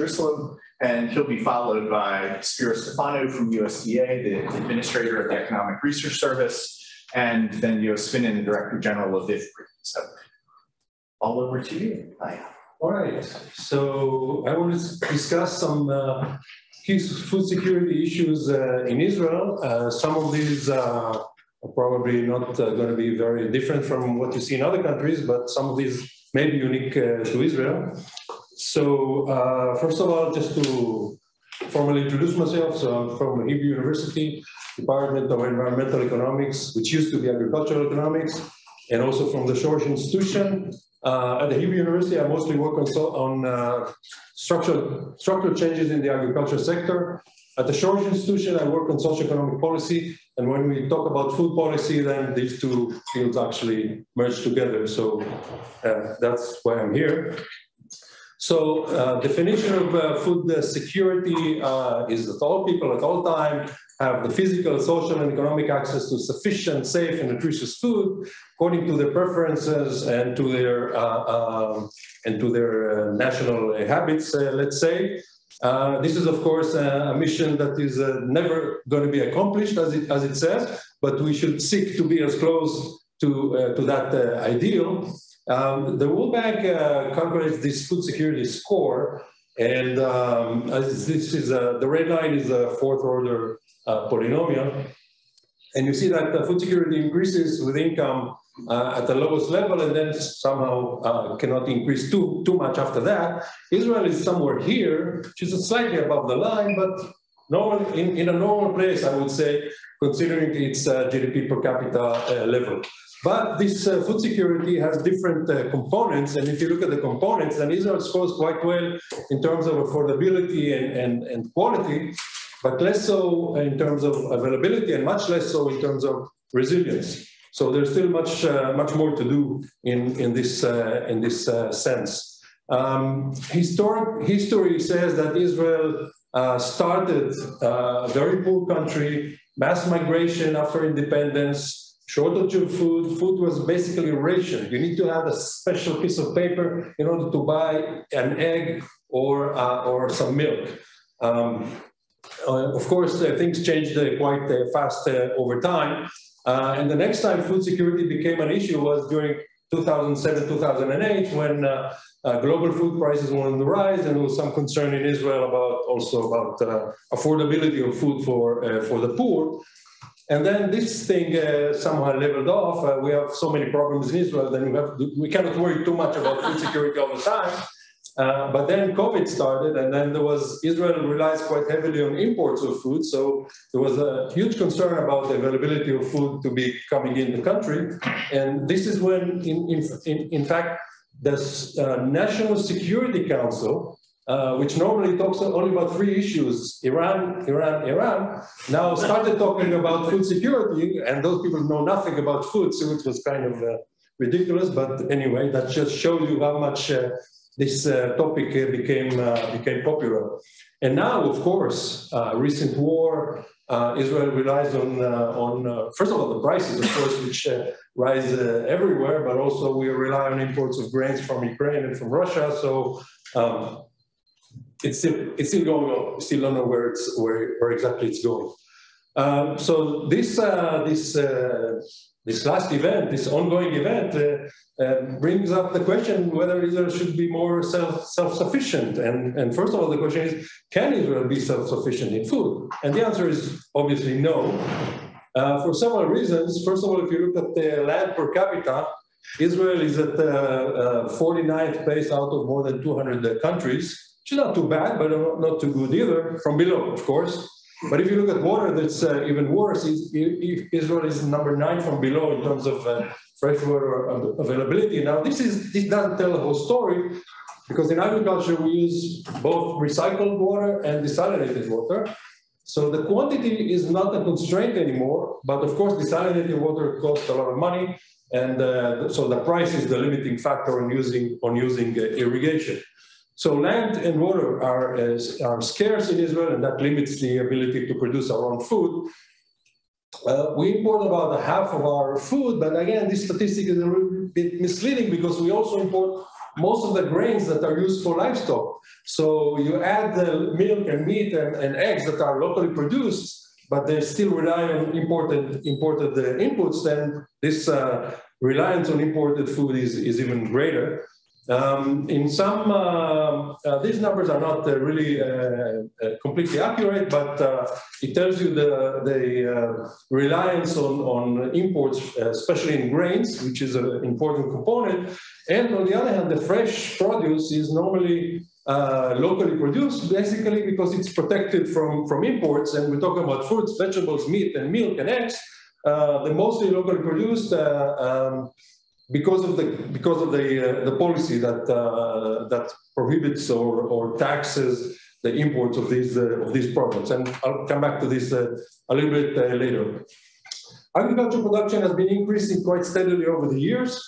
Jerusalem, and he'll be followed by Spiro Stefano from USDA, the administrator of the Economic Research Service, and then Yosefinin, the Director General of IFPRI. So, all over to you. Hi. All right. So I want to discuss some key food security issues in Israel. Some of these are probably not going to be very different from what you see in other countries, but some of these may be unique to Israel. So first of all, just to formally introduce myself, so I'm from Hebrew University, Department of Environmental Economics, which used to be Agricultural Economics, and also from the Shoresh Institution. At the Hebrew University, I mostly work on structural changes in the agriculture sector. At the Shoresh Institution, I work on socioeconomic policy, and when we talk about food policy, then these two fields actually merge together. So that's why I'm here. So definition of food security is that all people at all time have the physical, social, and economic access to sufficient, safe, and nutritious food according to their preferences and to their national habits, let's say. This is, of course, a mission that is never going to be accomplished, as it says, but we should seek to be as close to that ideal. The World Bank calculates this food security score, and this is the red line is a fourth order polynomial, and you see that food security increases with income at the lowest level, and then somehow cannot increase too much after that. Israel is somewhere here, which is slightly above the line, but normal, in a normal place, I would say, considering its GDP per capita level. But this food security has different components, and if you look at the components, then Israel scores quite well in terms of affordability and quality, but less so in terms of availability and much less so in terms of resilience. So there's still much more to do in this sense. History says that Israel started a very poor country, mass migration after independence, shortage of food. Food was basically rationed. You need to have a special piece of paper in order to buy an egg or some milk. Of course, things changed quite fast over time. And the next time food security became an issue was during 2007, 2008, when global food prices were on the rise, and there was some concern in Israel about affordability of food for the poor. And then this thing somehow leveled off. We have so many problems in Israel that we cannot worry too much about food security all the time. But then COVID started, and then Israel relies quite heavily on imports of food. So there was a huge concern about the availability of food to be coming in the country. And this is when, in fact, the National Security Council, which normally talks only about three issues, Iran, now started talking about food security, and those people know nothing about food, so it was kind of ridiculous. But anyway, that just shows you how much this topic became popular. And now, of course, recent war, Israel relies on first of all, the prices, of course, which rise everywhere, but also we rely on imports of grains from Ukraine and from Russia. So it's still going on. We still don't know where exactly it's going. So this last event, this ongoing event, brings up the question whether Israel should be more self-sufficient. And first of all, the question is, can Israel be self-sufficient in food? And the answer is obviously no. For several reasons. First of all, if you look at the land per capita, Israel is at 49th place out of more than 200 countries, which is not too bad, but not too good either, from below, of course. But if you look at water, that's even worse. Israel is number 9 from below in terms of freshwater availability. Now, this doesn't tell the whole story, because in agriculture, we use both recycled water and desalinated water. So the quantity is not a constraint anymore, but of course, desalinated water costs a lot of money, and so the price is the limiting factor on using irrigation. So land and water are scarce in Israel, and that limits the ability to produce our own food. We import about half of our food, but again, this statistic is a little bit misleading because we also import most of the grains that are used for livestock. So you add the milk and meat and eggs that are locally produced, but they still rely on imported inputs, then this reliance on imported food is even greater. In some, these numbers are not really completely accurate, but it tells you the reliance on imports, especially in grains, which is an important component. And on the other hand, the fresh produce is normally locally produced, basically because it's protected from imports. And we're talking about fruits, vegetables, meat, and milk and eggs. They're mostly locally produced. Because of the policy that prohibits or taxes the imports of these products, and I'll come back to this a little bit later. Agricultural production has been increasing quite steadily over the years.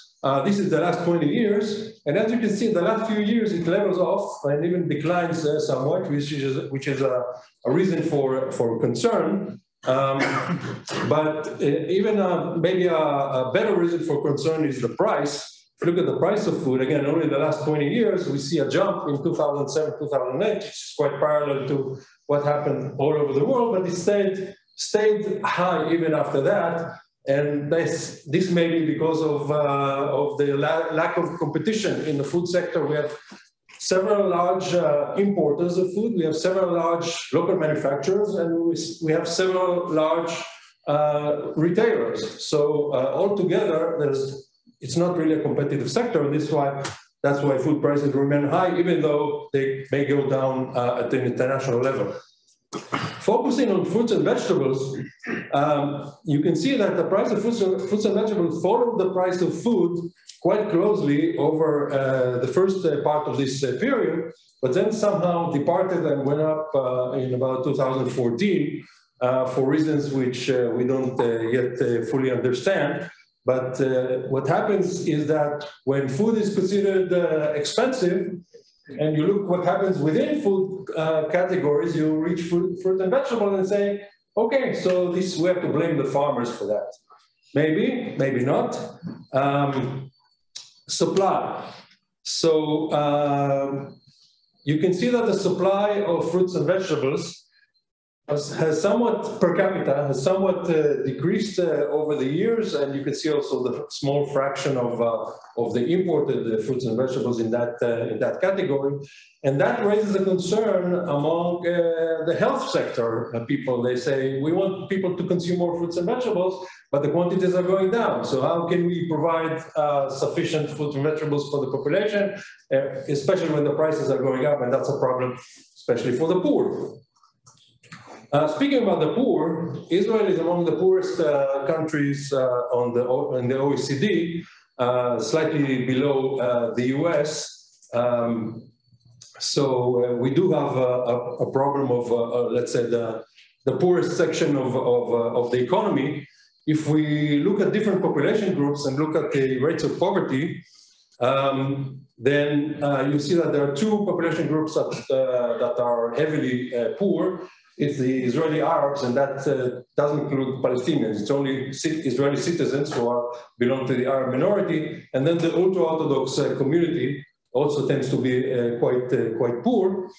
This is the last 20 years, and as you can see, in the last few years it levels off and even declines somewhat, which is a reason for concern. But even maybe a better reason for concern is the price. If you look at the price of food, again, only in the last 20 years, we see a jump in 2007, 2008, which is quite parallel to what happened all over the world, but it stayed high even after that. And this may be because of the lack of competition in the food sector. We have several large importers of food, we have several large local manufacturers, and we have several large retailers. So altogether, it's not really a competitive sector, and that's why food prices remain high, even though they may go down at the international level. Focusing on fruits and vegetables, you can see that the price of fruits and vegetables follow the price of food quite closely over the first part of this period, but then somehow departed and went up in about 2014 for reasons which we don't yet fully understand. But what happens is that when food is considered expensive, and you look what happens within food categories, you reach fruit and vegetable and say, okay, so we have to blame the farmers for that. Maybe, maybe not. Supply. So you can see that the supply of fruits and vegetables has somewhat, per capita, has somewhat decreased over the years, and you can see also the small fraction of the imported fruits and vegetables in that category, and that raises a concern among the health sector people. They say we want people to consume more fruits and vegetables, but the quantities are going down. So how can we provide sufficient fruits and vegetables for the population, especially when the prices are going up, and that's a problem, especially for the poor. Speaking about the poor, Israel is among the poorest countries in the OECD, slightly below the US. So we do have a problem of, let's say, the poorest section of the economy. If we look at different population groups and look at the rates of poverty, then you see that there are two population groups that are heavily poor. It's the Israeli Arabs, and that doesn't include Palestinians. It's only Israeli citizens who belong to the Arab minority. And then the ultra-Orthodox community also tends to be quite poor.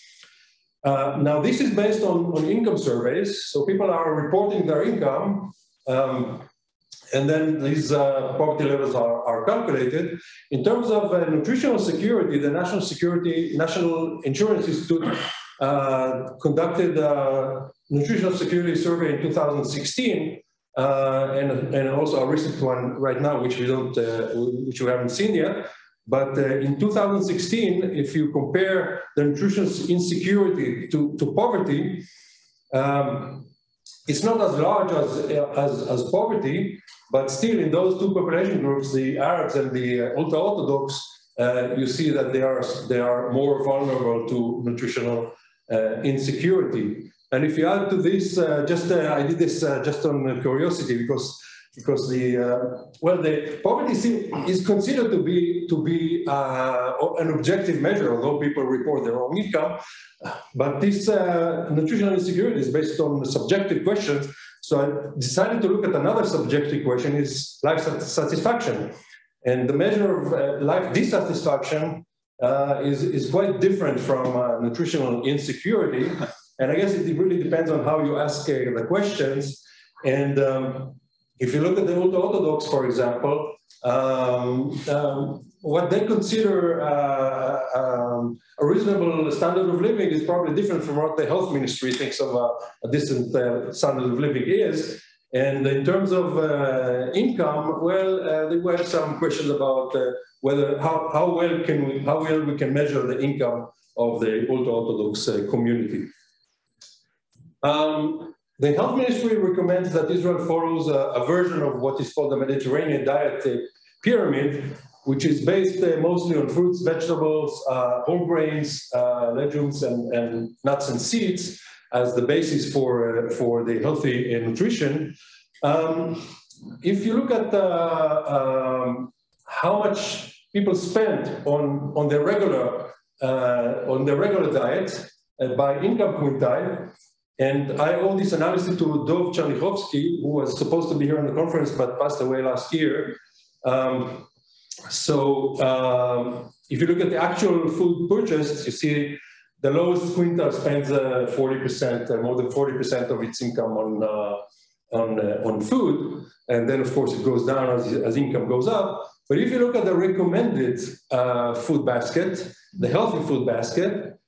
Now, this is based on income surveys. So people are reporting their income, and then these poverty levels are calculated. In terms of nutritional security, the National Insurance Institute conducted a nutritional security survey in 2016, and also a recent one right now, which we haven't seen yet. But in 2016, if you compare the nutritional insecurity to poverty, it's not as large as poverty, but still in those two population groups, the Arabs and the ultra-Orthodox, you see that they are more vulnerable to nutritional insecurity. And if you add to this, I did this just on curiosity, because the poverty is considered to be an objective measure, although people report their own income. But this nutritional insecurity is based on subjective questions. So I decided to look at another subjective question: is life satisfaction. And the measure of life dissatisfaction is quite different from nutritional insecurity. And I guess it really depends on how you ask the questions. And if you look at the ultra-Orthodox, for example, what they consider a reasonable standard of living is probably different from what the health ministry thinks of a decent standard of living is. And in terms of income, well, there were some questions about whether how well we can measure the income of the ultra-Orthodox community. The health ministry recommends that Israel follows a version of what is called the Mediterranean diet pyramid, which is based mostly on fruits, vegetables, whole grains, legumes, and nuts and seeds as the basis for the healthy nutrition. If you look at how much people spend on their regular diet by income quintile, and I owe this analysis to Dov Chernichovsky, who was supposed to be here on the conference but passed away last year. If you look at the actual food purchased, you see the lowest quintile spends 40%, more than 40% of its income on food, and then of course it goes down as income goes up. But if you look at the recommended food basket, the healthy food basket,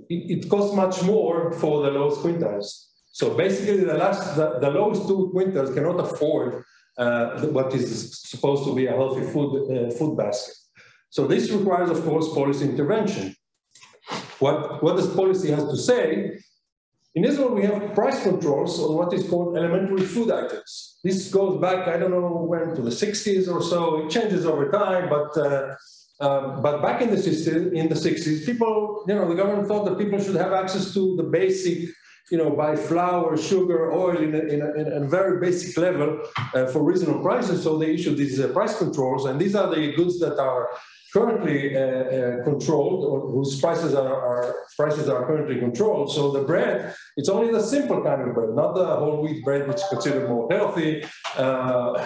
it costs much more for the lowest quintiles. So basically, the lowest two quintiles cannot afford what is supposed to be a healthy food basket. So this requires, of course, policy intervention. What does policy have to say? In Israel, we have price controls on what is called elementary food items. This goes back, I don't know when, to the 60s or so. It changes over time, but back in the 60s, people, the government thought that people should have access to the basic, buy flour, sugar, oil in a very basic level for reasonable prices. So they issued these price controls, and these are the goods that are currently controlled, or whose prices are currently controlled. So the bread, it's only the simple kind of bread, not the whole wheat bread, which is considered more healthy.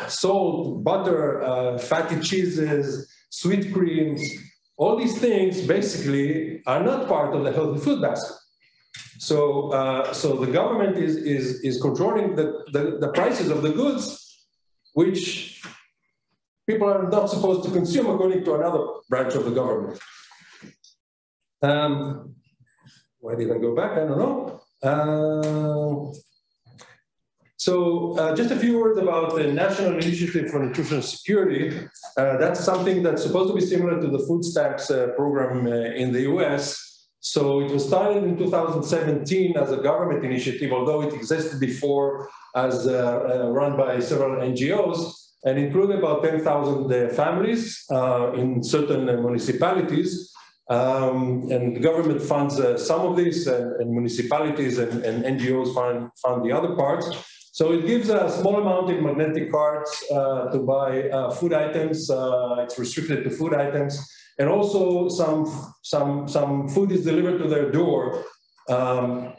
Salt, butter, fatty cheeses, sweet creams, all these things basically are not part of the healthy food basket. So the government is controlling the prices of the goods, which people are not supposed to consume according to another branch of the government. Why did I go back? I don't know. Just a few words about the National Initiative for Nutritional Security. That's something that's supposed to be similar to the food stamps program in the US. So it was started in 2017 as a government initiative, although it existed before as run by several NGOs, and included about 10,000 families in certain municipalities. And the government funds some of this, and municipalities and NGOs fund the other parts. So it gives a small amount in magnetic cards to buy food items. It's restricted to food items. And also some food is delivered to their door,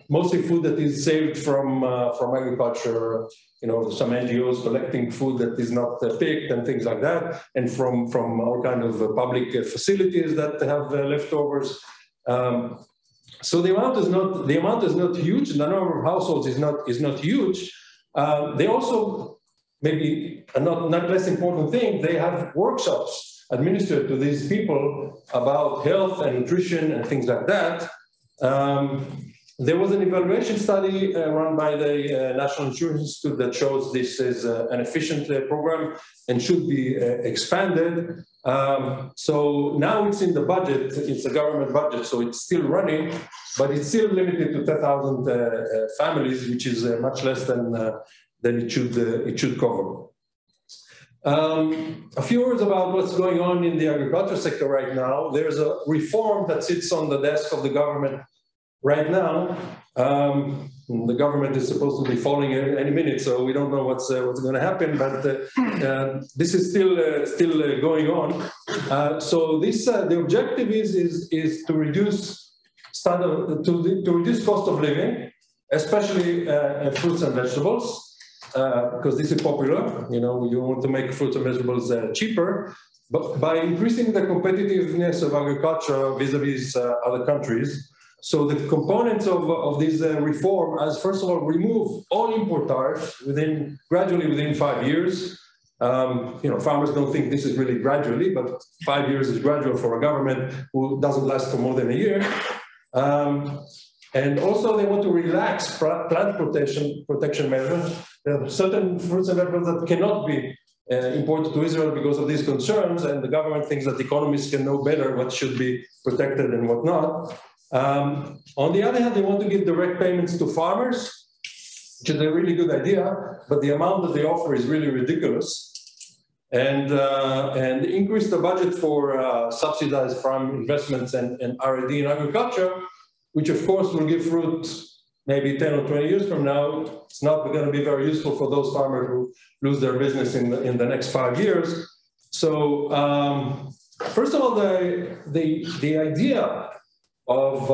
mostly food that is saved from agriculture, some NGOs collecting food that is not picked and things like that, and from all kind of public facilities that have leftovers. So the amount is not huge. The number of households is not huge. They also, maybe a not less important thing, they have workshops administered to these people about health and nutrition and things like that. There was an evaluation study run by the National Insurance Institute that shows this is an efficient program and should be expanded. So now it's in the budget, it's a government budget, so it's still running, but it's still limited to 10,000 families, which is much less than it should cover. A few words about what's going on in the agriculture sector right now. There's a reform that sits on the desk of the government right now. The government is supposed to be falling any minute, so we don't know what's going to happen. But this is still going on. So this the objective is to reduce to reduce cost of living, especially fruits and vegetables. Because this is popular, you want to make fruits and vegetables cheaper. but by increasing the competitiveness of agriculture vis-a-vis other countries. So the components of this reform as, first of all, remove all import tariffs gradually within 5 years. Farmers don't think this is really gradually, but 5 years is gradual for a government who doesn't last for more than a year. And also they want to relax plant protection measures. There are certain fruits and vegetables that cannot be imported to Israel because of these concerns, and the government thinks that economists can know better what should be protected and what not. On the other hand, they want to give direct payments to farmers, which is a really good idea, but the amount that they offer is really ridiculous. And increase the budget for subsidized farm investments and R&D in agriculture, which of course will give fruit maybe 10 or 20 years from now. It's not going to be very useful for those farmers who lose their business in the next 5 years. So first of all, the idea of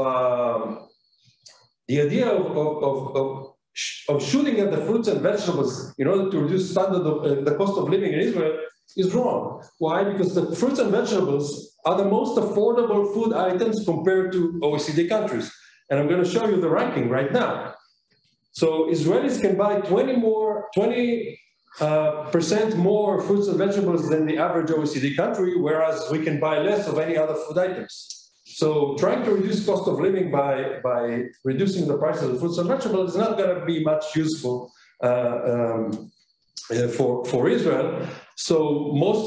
shooting at the fruits and vegetables in order to reduce the cost of living in Israel is wrong. Why? Because the fruits and vegetables are the most affordable food items compared to OECD countries. And I'm going to show you the ranking right now. So Israelis can buy 20% more fruits and vegetables than the average OECD country, whereas we can buy less of any other food items. So trying to reduce cost of living by reducing the prices of fruits and vegetables is not going to be much useful for Israel. So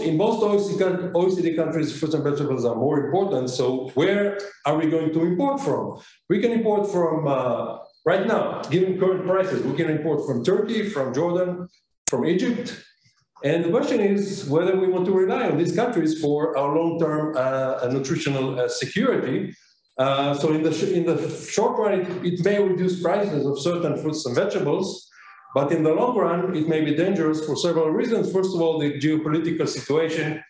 in most OECD countries, fruits and vegetables are more important. So where are we going to import from? We can import from, right now, given current prices, we can import from Turkey, from Jordan, from Egypt. And the question is whether we want to rely on these countries for our long-term nutritional security. So in the short run, it may reduce prices of certain fruits and vegetables, but in the long run, it may be dangerous for several reasons. First of all, the geopolitical situation.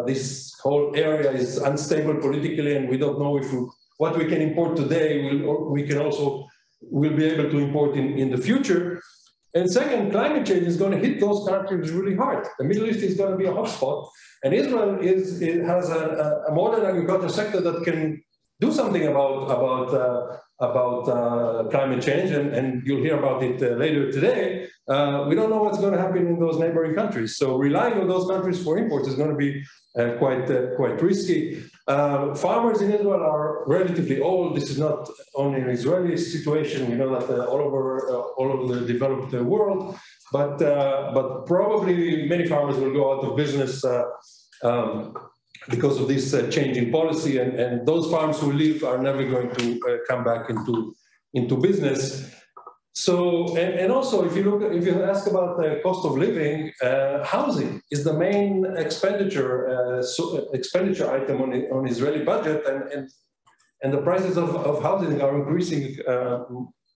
This whole area is unstable politically, and we don't know if what we can import today will be able to import in the future. And second, climate change is going to hit those countries really hard. The Middle East is going to be a hotspot, and Israel has a modern agriculture sector that can do something about climate change, and you'll hear about it later today. We don't know what's going to happen in those neighboring countries. So relying on those countries for imports is going to be quite risky. Farmers in Israel are relatively old. This is not only an Israeli situation. We know that all over the developed world, but probably many farmers will go out of business because of this change in policy, and those farms who leave are never going to come back into business. So, and also, if you ask about the cost of living, housing is the main expenditure item on Israeli budget, and the prices of housing are increasing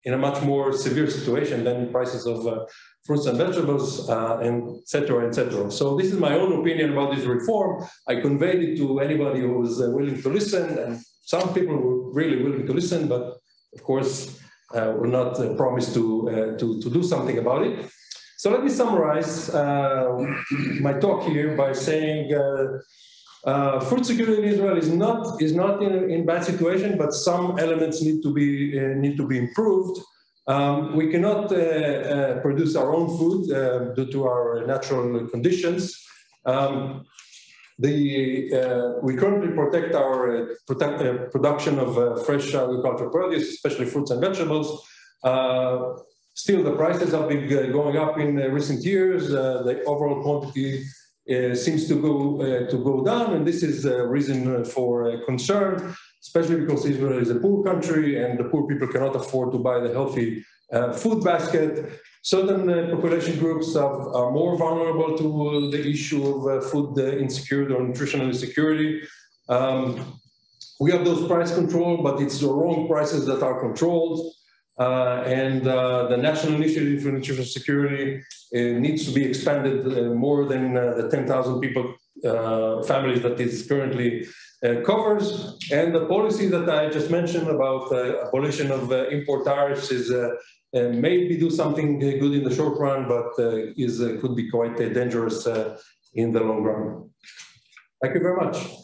in a much more severe situation than prices of fruits and vegetables, and et cetera, et cetera. So this is my own opinion about this reform. I conveyed it to anybody who was willing to listen, and some people were really willing to listen, but of course, will not promise to do something about it. So let me summarize my talk here by saying food security in Israel is not in bad situation, but some elements need to be improved. We cannot produce our own food due to our natural conditions. We currently protect our production of fresh agricultural produce, especially fruits and vegetables. Still, the prices have been going up in recent years. The overall quantity seems to go down, and this is a reason for concern, especially because Israel is a poor country and the poor people cannot afford to buy the healthy food basket. Certain population groups are more vulnerable to the issue of food insecurity or nutritional insecurity. We have those price control, but it's the wrong prices that are controlled. And the National Initiative for Nutritional Security needs to be expanded more than the 10,000 people, families that it currently covers. And the policy that I just mentioned about abolition of import tariffs is maybe do something good in the short run, but could be quite dangerous in the long run. Thank you very much.